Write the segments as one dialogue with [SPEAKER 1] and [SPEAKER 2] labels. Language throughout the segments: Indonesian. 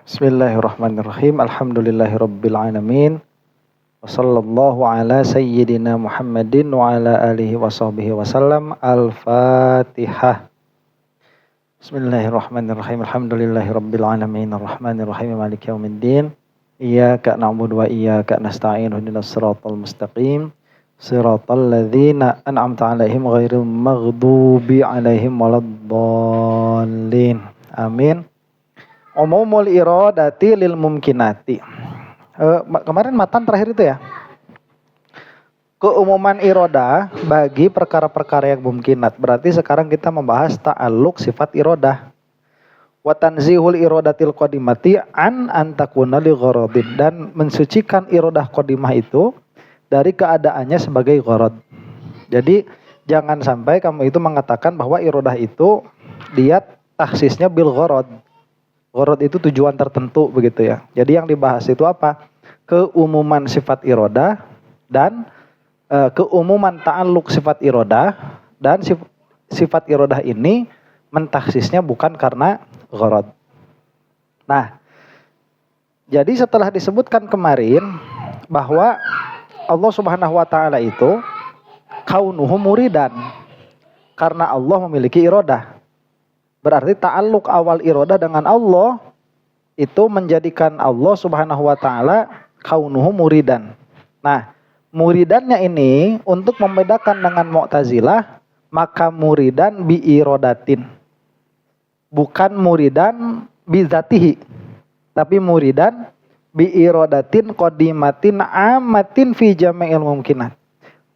[SPEAKER 1] Bismillahirrahmanirrahim. Alhamdulillahirabbil alamin. Wassallallahu ala sayyidina Muhammadin wa ala alihi washabbihi wasallam. Al-Fatihah. Bismillahirrahmanirrahim. Alhamdulillahirabbil alamin. Arrahmanirrahim. Maliki yaumiddin. Iyyaka na'budu wa iyyaka nasta'in. Ihdinas siratal mustaqim. Siratal ladzina an'amta 'alaihim ghairil maghdubi 'alaihim waladdallin. Amin. Umumul iradati lil mumkinati. Kemarin matan terakhir itu ya. Keumuman irodah bagi perkara-perkara yang mumkinat. Berarti sekarang kita membahas ta'alluq sifat irodah. Wa tanzihul iradatil qadimati an antakuna li gharadin. Dan mensucikan irodah qadimah itu dari keadaannya sebagai gharad. Jadi jangan sampai kamu itu mengatakan bahwa irodah itu dia takhsisnya bil gharad. Gharad itu tujuan tertentu begitu ya. Jadi yang dibahas itu apa? Keumuman sifat irodah dan keumuman ta'alluq sifat irodah, dan sifat irodah ini mentakhsisnya bukan karena gharad. Nah, jadi setelah disebutkan kemarin bahwa Allah Subhanahu wa taala itu kaunuhu muridan, karena Allah memiliki irodah. Berarti ta'alluq awal irodah dengan Allah itu menjadikan Allah Subhanahu wa taala kaunuhu muridan. Nah, muridannya ini untuk membedakan dengan Mu'tazilah, maka muridan bi irodatin. Bukan muridan bi zatihi, tapi muridan bi irodatin qadimatin amatin fi jami'il mumkinat.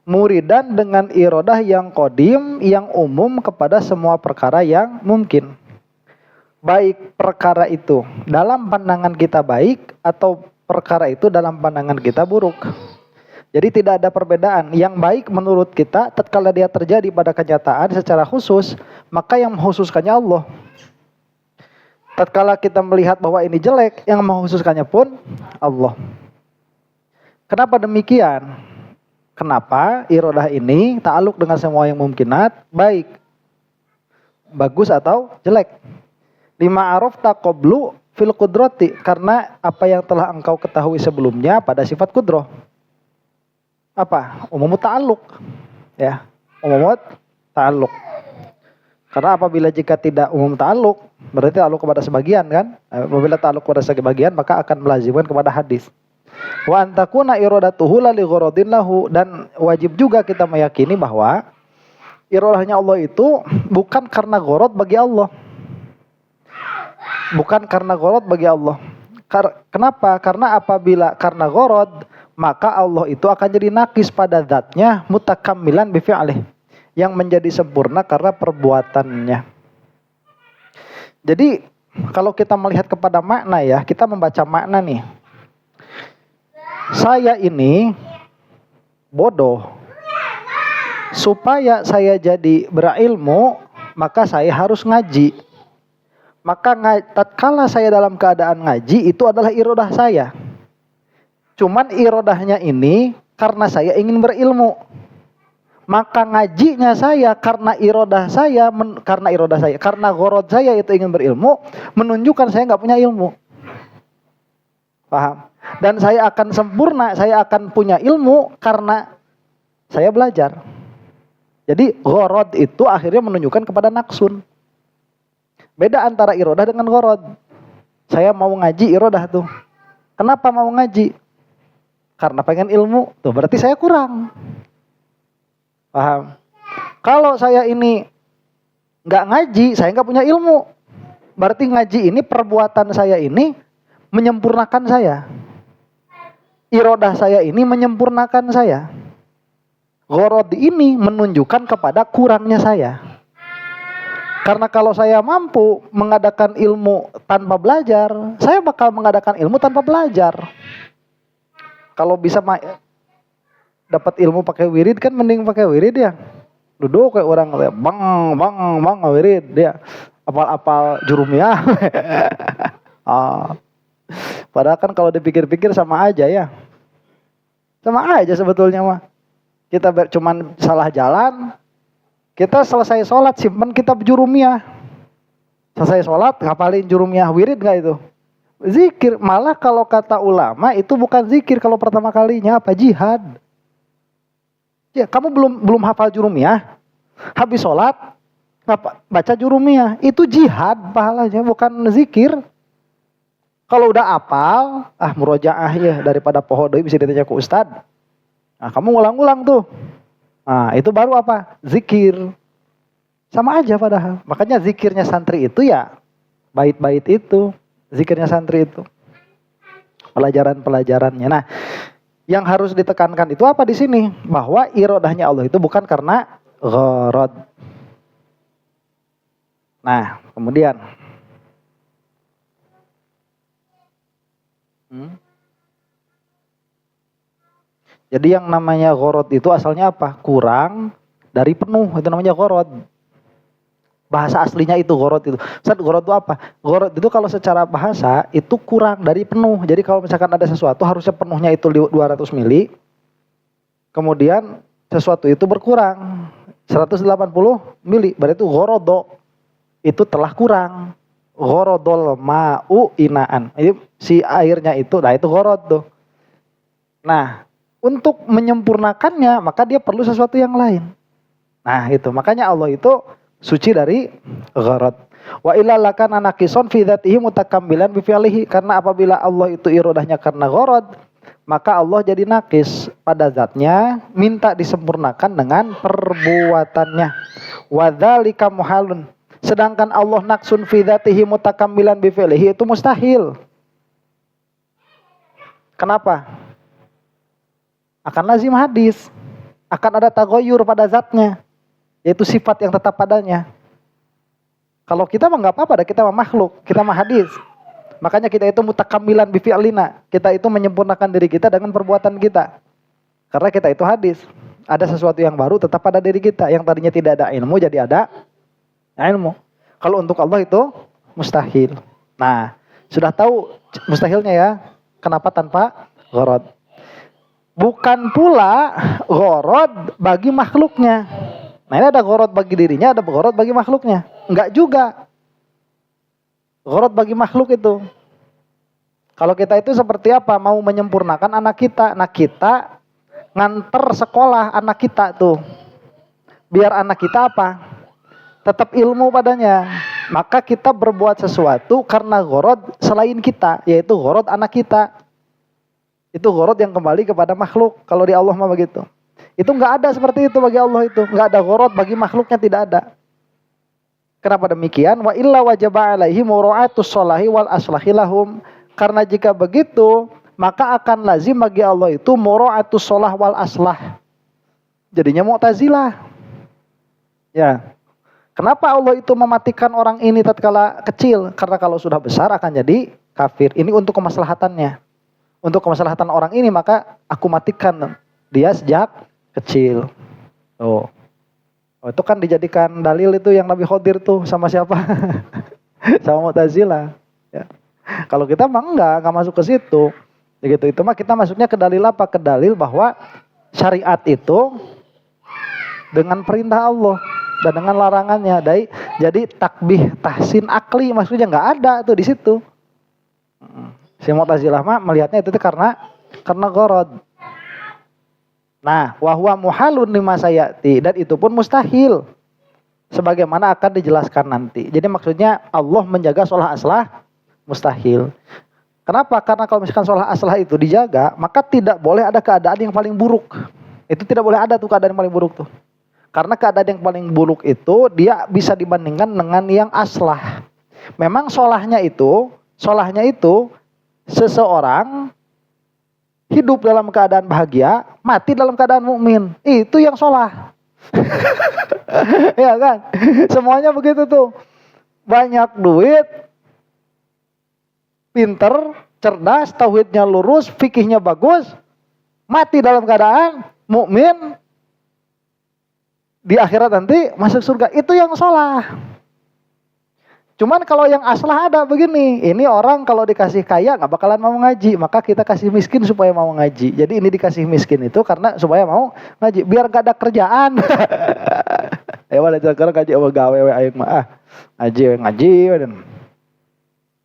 [SPEAKER 1] Muridan dengan irodah yang qadim, yang umum kepada semua perkara yang mungkin. Baik perkara itu dalam pandangan kita baik atau perkara itu dalam pandangan kita buruk. Jadi tidak ada perbedaan. Yang baik menurut kita tatkala dia terjadi pada kenyataan secara khusus, maka yang mengkhususkannya Allah. Tatkala kita melihat bahwa ini jelek, yang mengkhususkannya pun Allah. Kenapa demikian? Kenapa irodah ini ta'aluk dengan semua yang mumkinat, baik, bagus atau jelek. Lima arafta qablu fil qudrati, karena apa yang telah engkau ketahui sebelumnya pada sifat kudroh. Apa? Umum ta'aluk. Ya, umum ta'aluk. Karena apabila jika tidak umum ta'aluk, berarti ta'aluk kepada sebagian kan? Apabila ta'aluk kepada sebagian, maka akan melazimkan kepada hadis. Wa antakuna iradatuhu la li gharadin lahu, dan wajib juga kita meyakini bahwa iradahnya Allah itu bukan karena gharad bagi Allah. Bukan karena gharad bagi Allah. Kenapa? Karena apabila karena gharad, maka Allah itu akan jadi nakis pada zatnya, mutakammilan bi fi'lih, yang menjadi sempurna karena perbuatannya. Jadi kalau kita melihat kepada makna ya, kita membaca makna nih. Saya ini bodoh. Supaya saya jadi berilmu, maka saya harus ngaji. Maka tatkala saya dalam keadaan ngaji, itu adalah irodah saya. Cuman irodahnya ini karena saya ingin berilmu. Maka ngajinya saya karena irodah saya, karena gharad saya itu ingin berilmu, menunjukkan saya nggak punya ilmu. Paham? Dan saya akan sempurna, saya akan punya ilmu karena saya belajar. Jadi gharad itu akhirnya menunjukkan kepada naksun. Beda antara irodah dengan gharad. Saya mau ngaji irodah tuh. Kenapa mau ngaji? Karena pengen ilmu. Tuh berarti saya kurang. Paham? Kalau saya ini nggak ngaji, saya nggak punya ilmu. Berarti ngaji ini, perbuatan saya ini menyempurnakan saya. Irodah saya ini menyempurnakan saya. Gharad ini menunjukkan kepada kurangnya saya. Karena kalau saya mampu mengadakan ilmu tanpa belajar, saya bakal mengadakan ilmu tanpa belajar. Kalau bisa dapat ilmu pakai wirid kan mending pakai wirid ya. Duduk kayak orang bang wirid dia. Apal-apal jurumiyah. Padahal kan kalau dipikir-pikir sama aja ya. Sama aja sebetulnya mah. Kita cuman salah jalan. Kita selesai sholat simpan kitab jurumiyah. Selesai sholat ngapalin jurumiyah wirid gak itu? Zikir. Malah kalau kata ulama itu bukan zikir kalau pertama kalinya, apa? Jihad. Ya, kamu belum hafal jurumiyah, habis sholat baca jurumiyah, itu jihad pahalanya, bukan zikir. Kalau udah hafal, murojaah ya, daripada poho deui bisa ditanya ke ustad. Nah, kamu ngulang-ulang tuh. Nah, itu baru apa? Zikir. Sama aja padahal. Makanya zikirnya santri itu ya bait-bait itu. Zikirnya santri itu. Pelajaran-pelajarannya. Nah, yang harus ditekankan itu apa di sini? Bahwa irodahnya Allah itu bukan karena gharad. Nah, kemudian jadi yang namanya gharad itu asalnya apa? Kurang dari penuh, itu namanya gharad. Bahasa aslinya itu gharad itu. Ustaz, gharad itu apa? Gharad itu kalau secara bahasa itu kurang dari penuh. Jadi kalau misalkan ada sesuatu harusnya penuhnya itu 200 mili. Kemudian sesuatu itu berkurang 180 mili. Berarti itu gharado. Itu telah kurang. Gharadul ma'u inaan. Jadi si airnya itu, nah itu gharad tuh. Nah, untuk menyempurnakannya maka dia perlu sesuatu yang lain. Nah, itu. Makanya Allah itu suci dari gharad. Wa illa lakana naqison fi dzatihi mutakammilan bi fi'lihi. Karena apabila Allah itu irodahnya karena gharad, maka Allah jadi nakis pada zatnya, minta disempurnakan dengan perbuatannya. Wa dzalika muhalun. Sedangkan Allah naqsun fi dzatihi mutakammilan bi fi'lihi itu mustahil. Kenapa? Akan lazim hadis. Akan ada taghayyur pada zatnya. Yaitu sifat yang tetap padanya. Kalau kita mah enggak apa-apa, kita mah makhluk, kita mah hadis. Makanya kita itu mutakammilan bi fi'lina. Kita itu menyempurnakan diri kita dengan perbuatan kita. Karena kita itu hadis. Ada sesuatu yang baru tetap pada diri kita. Yang tadinya tidak ada ilmu jadi ada ilmu. Kalau untuk Allah itu mustahil. Nah, sudah tahu mustahilnya ya. Kenapa tanpa gharad? Bukan pula gharad bagi makhluknya. Nah, ini ada gharad bagi dirinya, ada gharad bagi makhluknya. Enggak juga. Gharad bagi makhluk itu. Kalau kita itu seperti apa? Mau menyempurnakan anak kita. Nah, kita nganter sekolah anak kita tuh. Biar anak kita apa? Tetap ilmu padanya. Maka kita berbuat sesuatu karena gharad selain kita, yaitu gharad anak kita. Itu gharad yang kembali kepada makhluk. Kalau di Allah mah begitu. Itu enggak ada seperti itu bagi Allah itu. Enggak ada gharad bagi makhluknya, tidak ada. Kenapa demikian? Wa illa wajaba alaihi mura'atus sholahi wal aslahi lahum. Karena jika begitu, maka akan lazim bagi Allah itu mura'atus sholah wal aslah. Jadinya Mu'tazilah. Ya. Kenapa Allah itu mematikan orang ini tatkala kecil? Karena kalau sudah besar akan jadi kafir. Ini untuk kemaslahatannya. Untuk kemaslahatan orang ini maka aku matikan dia sejak kecil. Oh, itu kan dijadikan dalil itu yang Nabi Khidir tuh sama siapa? Sama Mu'tazilah. Ya. Kalau kita mah enggak masuk ke situ. Begitu itu mah kita masuknya ke dalil apa? Ke dalil bahwa syariat itu dengan perintah Allah dan dengan larangannya. Jadi takbih tahsin akli maksudnya enggak ada tuh di situ. Si Mu'tazilah mah melihatnya itu karena gharad. Nah, wa huwa muhalun lima sayati, dan itu pun mustahil. Sebagaimana akan dijelaskan nanti. Jadi maksudnya Allah menjaga sholah aslah mustahil. Kenapa? Karena kalau misalkan sholah aslah itu dijaga, maka tidak boleh ada keadaan yang paling buruk. Itu tidak boleh ada tuh keadaan yang paling buruk tuh. Karena keadaan yang paling buruk itu dia bisa dibandingkan dengan yang aslah. Memang sholahnya itu seseorang hidup dalam keadaan bahagia, mati dalam keadaan mukmin. Itu yang sholah. Ya kan? Semuanya begitu tuh. Banyak duit, pinter, cerdas, tauhidnya lurus, fikihnya bagus, mati dalam keadaan mukmin, di akhirat nanti masuk surga. Itu yang sholah. Cuman kalau yang aslah ada begini, ini orang kalau dikasih kaya nggak bakalan mau ngaji, maka kita kasih miskin supaya mau ngaji. Jadi ini dikasih miskin itu karena supaya mau ngaji, biar gak ada kerjaan. Ya wala sekarang ngaji gawe aing mah ngaji.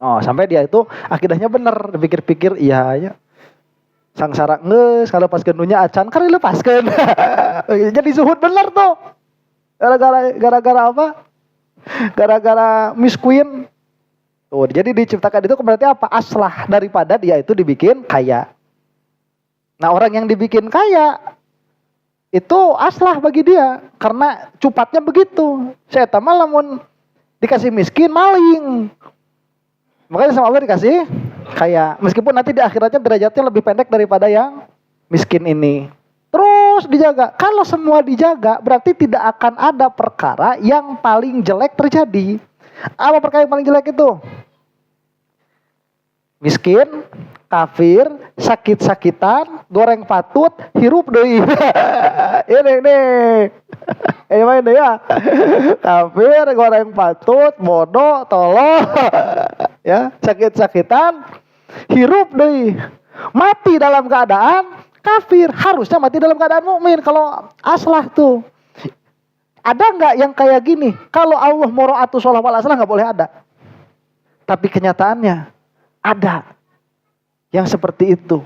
[SPEAKER 1] Oh, sampai dia itu akidahnya bener, dipikir-pikir iya ya. Sangsara ngeus kalau pas genunya acan kan dilepaskeun. Jadi zuhud bener tuh. Gara-gara apa? Gara-gara Miss Queen. Tuh, jadi diciptakan itu berarti apa? Aslah daripada dia itu dibikin kaya. Nah, orang yang dibikin kaya itu aslah bagi dia karena cupatnya begitu. Saya mah lamun dikasih miskin maling. Makanya sama Allah dikasih kaya. Meskipun nanti di akhiratnya derajatnya lebih pendek daripada yang miskin ini. Terus dijaga. Kalau semua dijaga berarti tidak akan ada perkara yang paling jelek terjadi. Apa perkara yang paling jelek itu? Miskin, kafir, sakit-sakitan, goreng patut, hirup deui. Ini nih. Main deh ya. Kafir, goreng patut, bodoh, tolol. Ya, sakit-sakitan, hirup deui. Mati dalam keadaan kafir, harusnya mati dalam keadaan mukmin kalau aslah tuh. Ada nggak yang kayak gini? Kalau Allah mura'atu sholah wal aslah nggak boleh ada. Tapi kenyataannya ada yang seperti itu.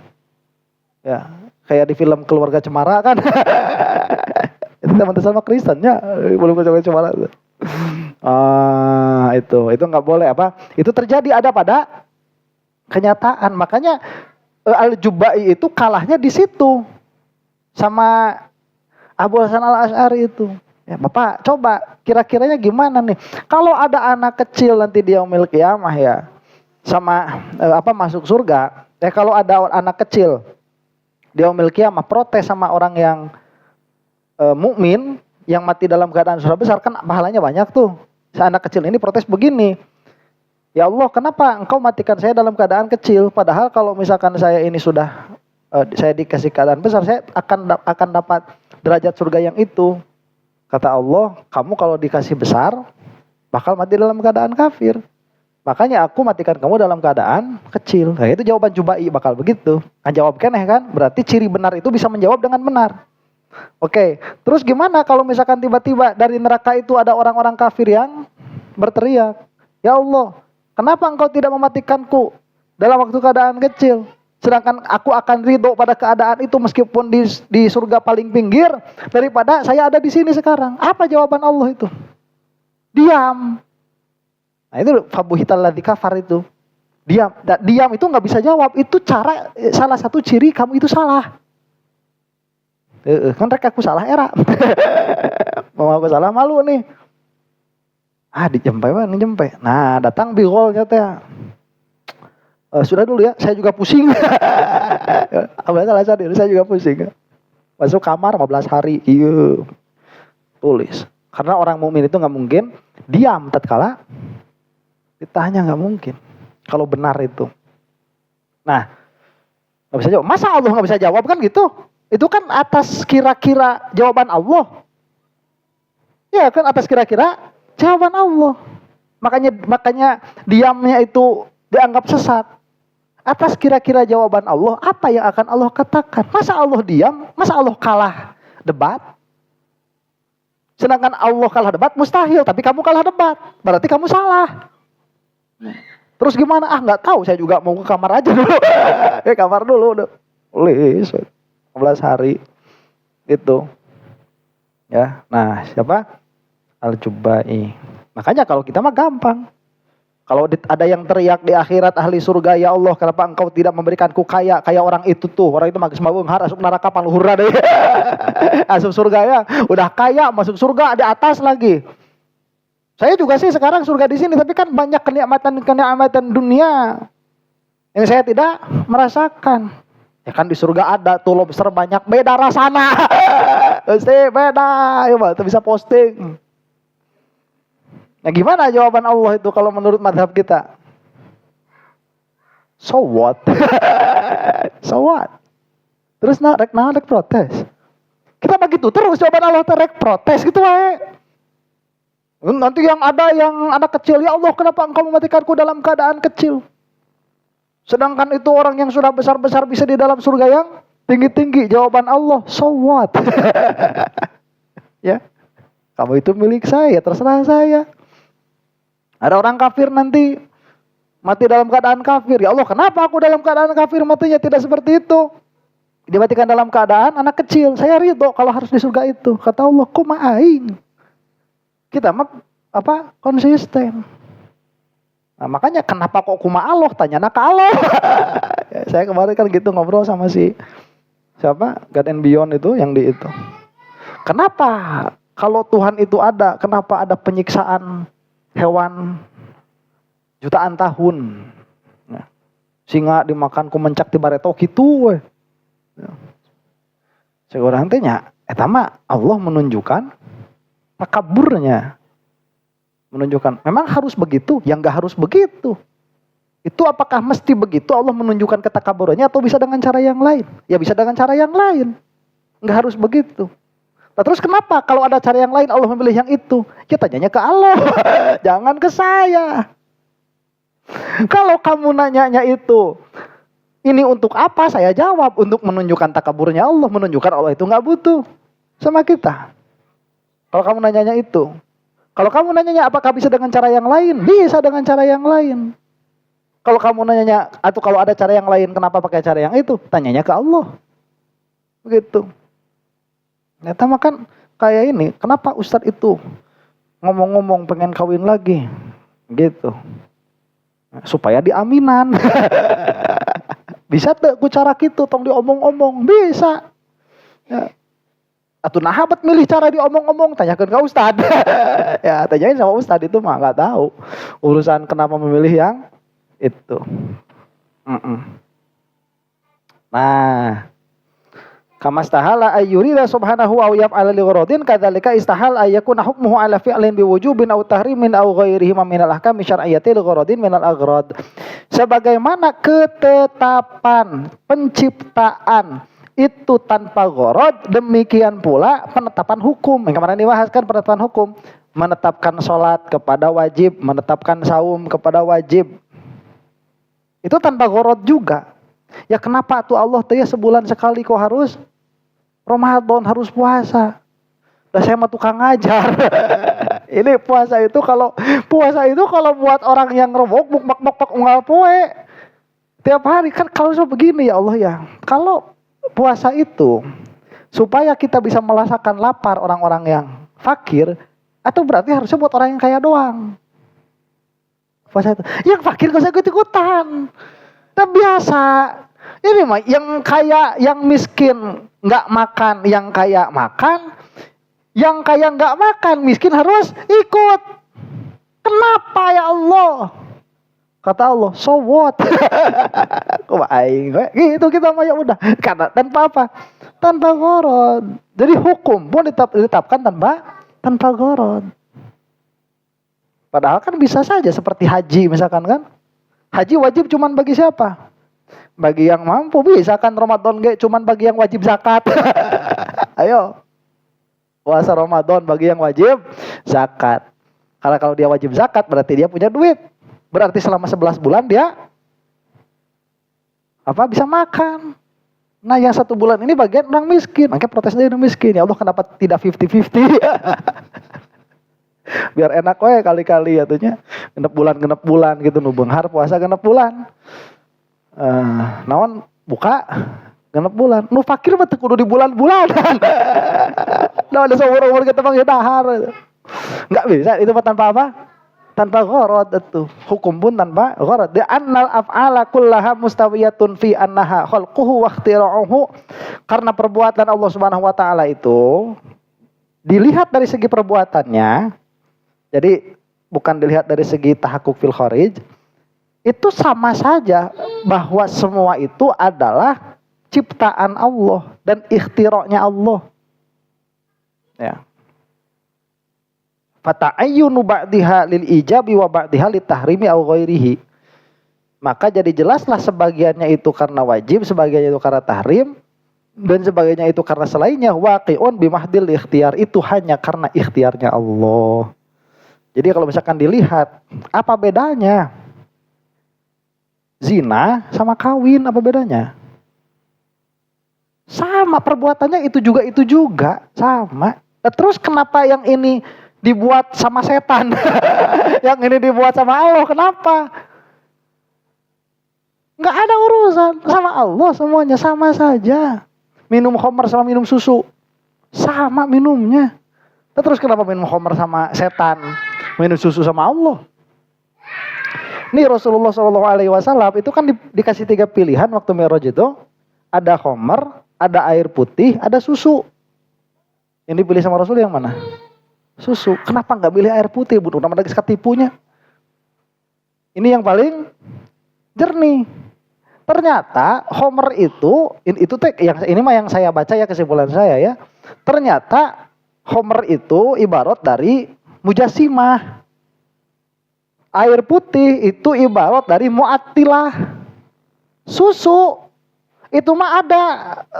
[SPEAKER 1] Ya, kayak di film Keluarga Cemara kan. Itu teman sama Kristen ya, belum Keluarga Cemara. Itu nggak boleh apa? Itu terjadi ada pada kenyataan. Makanya Al-Jubai itu kalahnya di situ sama Abu Hasan Al-Asy'ari itu. Ya, Bapak coba kira-kiranya gimana nih? Kalau ada anak kecil nanti di yaumil qiyamah ya, sama masuk surga. Kalau ada anak kecil di yaumil qiyamah protes sama orang yang mukmin yang mati dalam keadaan surga besar, kan pahalanya banyak tuh. Si anak kecil ini protes begini. Ya Allah, kenapa engkau matikan saya dalam keadaan kecil? Padahal kalau misalkan saya ini sudah saya dikasih keadaan besar, saya akan dapat derajat surga yang itu. Kata Allah, kamu kalau dikasih besar bakal mati dalam keadaan kafir. Makanya aku matikan kamu dalam keadaan kecil. Nah, itu jawaban Jubai bakal begitu. Kan jawab keneh kan? Berarti ciri benar itu bisa menjawab dengan benar. Oke, terus gimana kalau misalkan tiba-tiba dari neraka itu ada orang-orang kafir yang berteriak, ya Allah, kenapa engkau tidak mematikanku dalam waktu keadaan kecil? Sedangkan aku akan ridho pada keadaan itu meskipun di surga paling pinggir daripada saya ada di sini sekarang. Apa jawaban Allah itu? Diam. Nah itu fabuhital ladzi kafar itu. Diam. Diam itu nggak bisa jawab. Itu salah satu ciri kamu itu salah. Kan rek aku salah era. Mau aku salah malu nih. Dijempe mah dijempe. Nah datang bigolnya teh. Sudah dulu ya, saya juga pusing. Saya juga pusing. Masuk kamar 15 hari, iya. Tulis. Karena orang mukmin itu nggak mungkin diam tatkala ditanya, nggak mungkin. Kalau benar itu. Nah, nggak bisa jawab. Masa Allah nggak bisa jawab kan gitu? Itu kan atas kira-kira jawaban Allah. Ya kan atas kira-kira jawaban Allah. Makanya diamnya itu dianggap sesat. Atas kira-kira jawaban Allah, apa yang akan Allah katakan? Masa Allah diam? Masa Allah kalah debat? Sedangkan Allah kalah debat mustahil, tapi kamu kalah debat. Berarti kamu salah. Terus gimana? Nggak tahu, saya juga mau ke kamar aja dulu. Kamar dulu. Tulis 15 hari. Itu. Ya, nah siapa? Al-Jubai. Makanya kalau kita mah gampang. Kalau ada yang teriak di akhirat ahli surga, ya Allah kenapa engkau tidak memberikanku kaya orang itu tuh. Orang itu magis mabeunghar asup neraka paluhurna deh. Asup surga ya, udah kaya masuk surga di atas lagi. Saya juga sih sekarang surga di sini, tapi kan banyak kenikmatan dunia yang saya tidak merasakan. Ya kan di surga ada tuh lobster banyak, beda rasana. Pasti beda, ya Pak, bisa posting. Nah gimana jawaban Allah itu kalau menurut mazhab kita? So what? So what? Terus rek protes. Kita begitu terus jawaban Allah rek protes gitu wae. Nanti yang anak kecil, ya Allah kenapa engkau mematikanku dalam keadaan kecil? Sedangkan itu orang yang sudah besar-besar bisa di dalam surga yang tinggi-tinggi. Jawaban Allah, so what? Ya, kamu itu milik saya, terserah saya. Ada orang kafir nanti Mati dalam keadaan kafir. Ya Allah, kenapa aku dalam keadaan kafir matinya tidak seperti itu? Dimatikan dalam keadaan anak kecil. Saya ridho kalau harus di surga itu. Kata Allah, kumaha aing. Kita mah konsisten. Nah, makanya kenapa kok kumaha Allah? Tanya nak Allah. Saya kemarin kan gitu ngobrol sama siapa? God and Beyond itu yang di itu. Kenapa kalau Tuhan itu ada, kenapa ada penyiksaan hewan jutaan tahun? Nah, singa dimakan ku mencak di bareto gitu we. Seorang tanya, eta mah Allah menunjukkan takaburnya. Menunjukkan memang harus begitu, yang enggak harus begitu. Itu apakah mesti begitu Allah menunjukkan ketakaburannya atau bisa dengan cara yang lain? Ya bisa dengan cara yang lain. Enggak harus begitu. Nah, terus kenapa kalau ada cara yang lain Allah memilih yang itu? Ya tanyanya ke Allah, jangan ke saya. Kalau kamu nanyanya itu, ini untuk apa? Saya jawab, untuk menunjukkan takaburnya Allah, menunjukkan Allah itu nggak butuh sama kita. Kalau kamu nanyanya itu, kalau kamu nanyanya apakah bisa dengan cara yang lain? Bisa dengan cara yang lain. Kalau kamu nanyanya, atau kalau ada cara yang lain, kenapa pakai cara yang itu? Tanyanya ke Allah. Begitu. Ternyata makan kayak ini, kenapa Ustadz itu ngomong-ngomong pengen kawin lagi? Gitu. Supaya diaminan. Bisa tuh ku cara gitu, tong diomong-omong, bisa. Ya. Atuh nahabat milih cara diomong-omong, tanyakan ke Ustad. Ya, tanyain sama Ustad itu mah nggak tahu urusan kenapa memilih yang itu. Nah, kama istahala ayyurida subhanahu wa yaf'ala li gharadin kadzalika istahal ayyakuna hukmuhu ala fi'lin biwujubin aw tahrimin aw ghairihi min al-ahkam syar'iyyati li gharadin min al-aghrad. Sebagaimana ketetapan penciptaan itu tanpa gharad, demikian pula penetapan hukum. Yang kemarin dibahaskan penetapan hukum, menetapkan sholat kepada wajib, menetapkan saum kepada wajib. Itu tanpa gharad juga. Ya kenapa tuh Allah tuh ya sebulan sekali kok harus Ramadan, harus puasa. Dah saya mah tukang ngajar. Ini puasa itu kalau buat orang yang ngerobok muk unggal poe tiap hari kan kalau begini ya Allah ya. Kalau puasa itu supaya kita bisa merasakan lapar orang-orang yang fakir, atau berarti harusnya buat orang yang kaya doang. Puasa itu. Yang fakir gak usah ikut-ikutan. Nah biasa. Ini mah yang kaya, yang miskin nggak makan, yang kaya makan, yang kaya nggak makan, miskin harus ikut. Kenapa ya Allah? Kata Allah, so what? Kok aing gitu kita mah ya udah. Karena tanpa apa? Tanpa gharad. Jadi hukum pun ditetapkan tanpa gharad. Padahal kan bisa saja seperti haji misalkan kan. Haji wajib cuman bagi siapa? Bagi yang mampu. Bisa kan Ramadan cuman bagi yang wajib zakat. Ayo. Puasa Ramadan bagi yang wajib zakat. Karena kalau dia wajib zakat berarti dia punya duit. Berarti selama 11 bulan dia bisa makan. Nah yang 1 bulan ini bagian orang miskin. Makanya protes dia orang miskin. Ya Allah kenapa tidak 50-50? Biar enak kali-kali ya tuhnya. Genep bulan gitu nu beunghar puasa genep bulan. Naon buka genep bulan. Nu fakir mah teu kudu di bulan-bulan. Nah ada seumur-umur kita mah dahar. Enggak bisa itu mah tanpa apa? Tanpa gharad itu. Hukum pun tanpa gharad. Di annal af'ala kullaha mustawiyatun fi annaha khalquhu wa ikhtira'uhu. Karena perbuatan Allah Subhanahu wa taala itu dilihat dari segi perbuatannya. Jadi bukan dilihat dari segi tahakkuk fil kharij. Itu sama saja bahwa semua itu adalah ciptaan Allah dan ikhtira'nya Allah. Ya. Fata'ayyunu ba'diha lil ijabi wa ba'diha lit tahrimi aw ghairihi. Maka jadi jelaslah sebagiannya itu karena wajib, sebagiannya itu karena tahrim, dan sebagainya itu karena selainnya. Waqi'un bimahdil ikhtiyar, itu hanya karena ikhtiarnya Allah. Jadi kalau misalkan dilihat, apa bedanya zina sama kawin, apa bedanya? Sama perbuatannya itu juga sama. Terus kenapa yang ini dibuat sama setan, yang ini dibuat sama Allah? Kenapa? bukan, sama Allah semuanya sama saja. Minum khamar sama minum susu sama minumnya. Terus kenapa minum khamar sama setan, minum susu sama Allah? Nih Rasulullah SAW itu kan dikasih 3 pilihan waktu Mi'raj itu. Ada khamar, ada air putih, ada susu. Yang dipilih sama Rasul yang mana? Susu. Kenapa nggak pilih air putih? Bunuh nama lagi ketipunya. Ini yang paling jernih. Ternyata khamar itu yang ini mah yang saya baca ya, kesimpulan saya ya. Ternyata khamar itu ibarat dari mujassimah. Air putih itu ibarat dari mu'attilah. Susu itu mah ada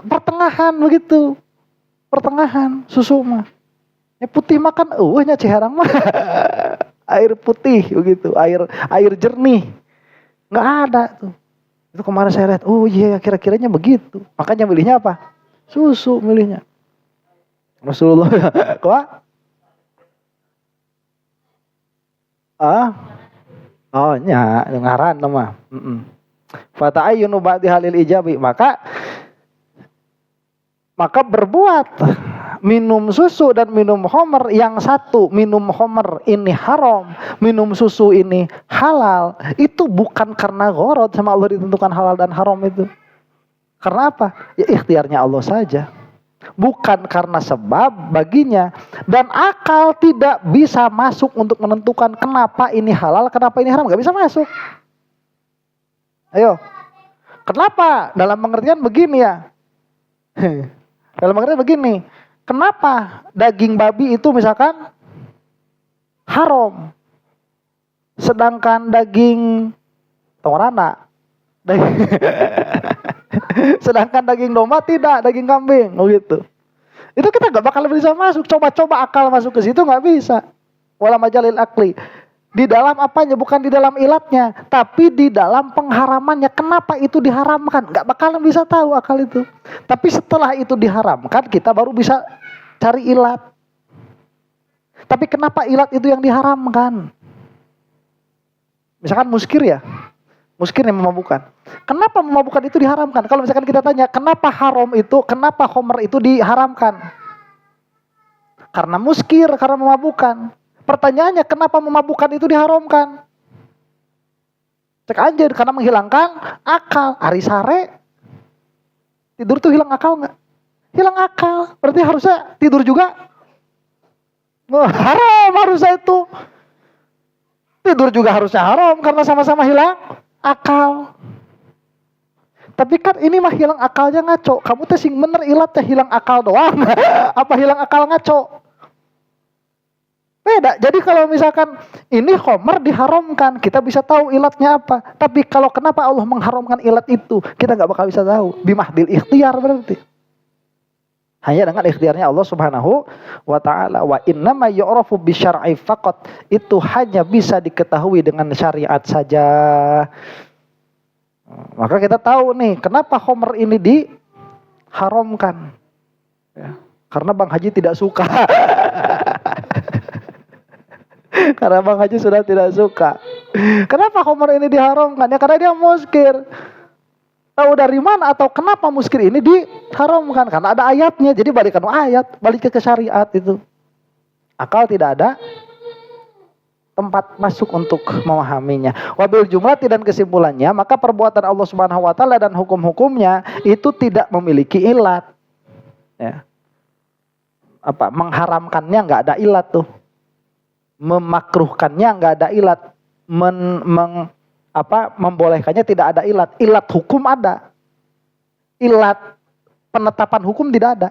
[SPEAKER 1] pertengahan begitu. Pertengahan susu mah. Ya putih makan nya ciharang mah. Air putih begitu, air jernih. Enggak ada tuh. Itu kemarin saya lihat, oh iya kira-kiranya begitu. Makanya milihnya apa? Susu milihnya. Rasulullah kok? Oh nya ngaran mah. Fata'ayyunu ba'di halil ijabi, maka berbuat minum susu dan minum khamar, yang satu minum khamar ini haram, minum susu ini halal, itu bukan karena gharad sama Allah ditentukan halal dan haram itu. Karena apa? Ya ikhtiarnya Allah saja. Bukan karena sebab baginya, dan akal tidak bisa masuk untuk menentukan kenapa ini halal, kenapa ini haram, gak bisa masuk. Ayo, kenapa? Dalam pengertian begini ya. Dalam pengertian begini, kenapa daging babi itu misalkan haram, sedangkan daging tongorana, sedangkan daging domba tidak, daging kambing, begitu. Itu kita nggak bakal bisa masuk. Coba-coba akal masuk ke situ nggak bisa. Wala majalil akli. Di dalam apanya? Bukan di dalam ilatnya, tapi di dalam pengharamannya. Kenapa itu diharamkan? Nggak bakalan bisa tahu akal itu. Tapi setelah itu diharamkan, kita baru bisa cari ilat. Tapi kenapa ilat itu yang diharamkan? Misalkan muskir ya. Muskir yang memabukkan. Kenapa memabukkan itu diharamkan? Kalau misalkan kita tanya, kenapa haram itu, kenapa khamar itu diharamkan? Karena muskir, karena memabukkan. Pertanyaannya, kenapa memabukkan itu diharamkan? Cek aja, karena menghilangkan akal. Ari sare, tidur tuh hilang akal nggak? Hilang akal, berarti harusnya tidur juga. Haram harusnya itu. Tidur juga harusnya haram, karena sama-sama hilang akal. Tapi kan ini mah hilang akalnya ngaco. Kamu teh sing bener ilatnya hilang akal doang. Apa hilang akal ngaco? Beda. Jadi kalau misalkan ini khamar diharamkan, kita bisa tahu ilatnya apa. Tapi kalau kenapa Allah mengharamkan ilat itu, kita nggak bakal bisa tahu. Bimahdil ikhtiar berarti. Hanya dengan ikhtiarnya Allah Subhanahu wa taala. Wa innama yu'rafu bisyar'i faqat. Itu hanya bisa diketahui dengan syariat saja. Maka kita tahu nih, kenapa khamar ini diharamkan. Ya, karena Bang Haji tidak suka. Karena Bang Haji sudah tidak suka. Kenapa khamar ini diharamkan? Ya karena dia muskir. Tahu dari mana atau kenapa muskir ini diharamkan? Karena ada ayatnya. Jadi balikan ayat, balik ke syariat itu. Akal tidak ada tempat masuk untuk memahaminya. Wabil jumlati, dan kesimpulannya, maka perbuatan Allah Subhanahu wa taala dan hukum-hukumnya itu tidak memiliki ilat. Ya. Apa? Mengharamkannya nggak ada ilat tuh. Memakruhkannya nggak ada ilat. Membolehkannya tidak ada ilat. Ilat hukum ada. Ilat penetapan hukum tidak ada.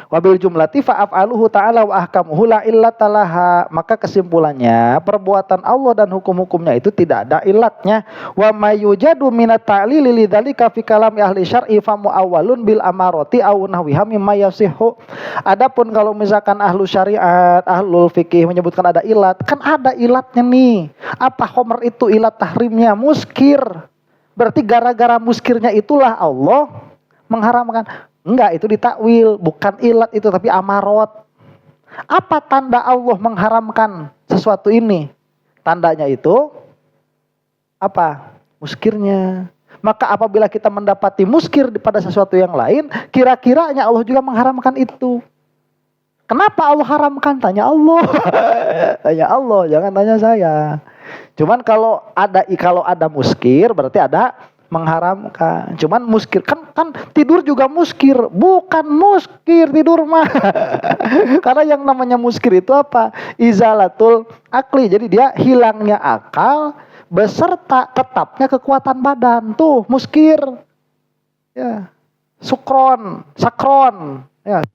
[SPEAKER 1] Wabil jumlati fa'af'aluhu ta'ala wa ahkamuhu la illatalaha. Maka kesimpulannya, perbuatan Allah dan hukum-hukumnya itu tidak ada ilatnya. Wa mayujadu minat ta'lili lidzalika fi kalami ahli syar'i fa muawwalun bil amarati aw nahwiha mimma yasihhu. Adapun kalau misalkan ahlu syariat, ahlul fikih menyebutkan ada ilat, kan ada ilatnya nih. Apa khamar itu ilat tahrimnya? Muskir. Berarti gara-gara muskirnya itulah Allah mengharamkan. Enggak, itu ditakwil, bukan ilat itu tapi amarot. Apa tanda Allah mengharamkan sesuatu ini? Tandanya itu apa? Muskirnya. Maka apabila kita mendapati muskir pada sesuatu yang lain, kira-kiranya Allah juga mengharamkan itu. Kenapa Allah haramkan? Tanya Allah. Tanya Allah, jangan tanya saya. Cuman kalau ada muskir berarti ada mengharamkan. Cuman muskir kan tidur juga muskir, bukan muskir tidur mah. Karena yang namanya muskir itu apa? Izalatul akli. Jadi dia hilangnya akal beserta tetapnya kekuatan badan. Tuh muskir. Ya. Sakron. Ya.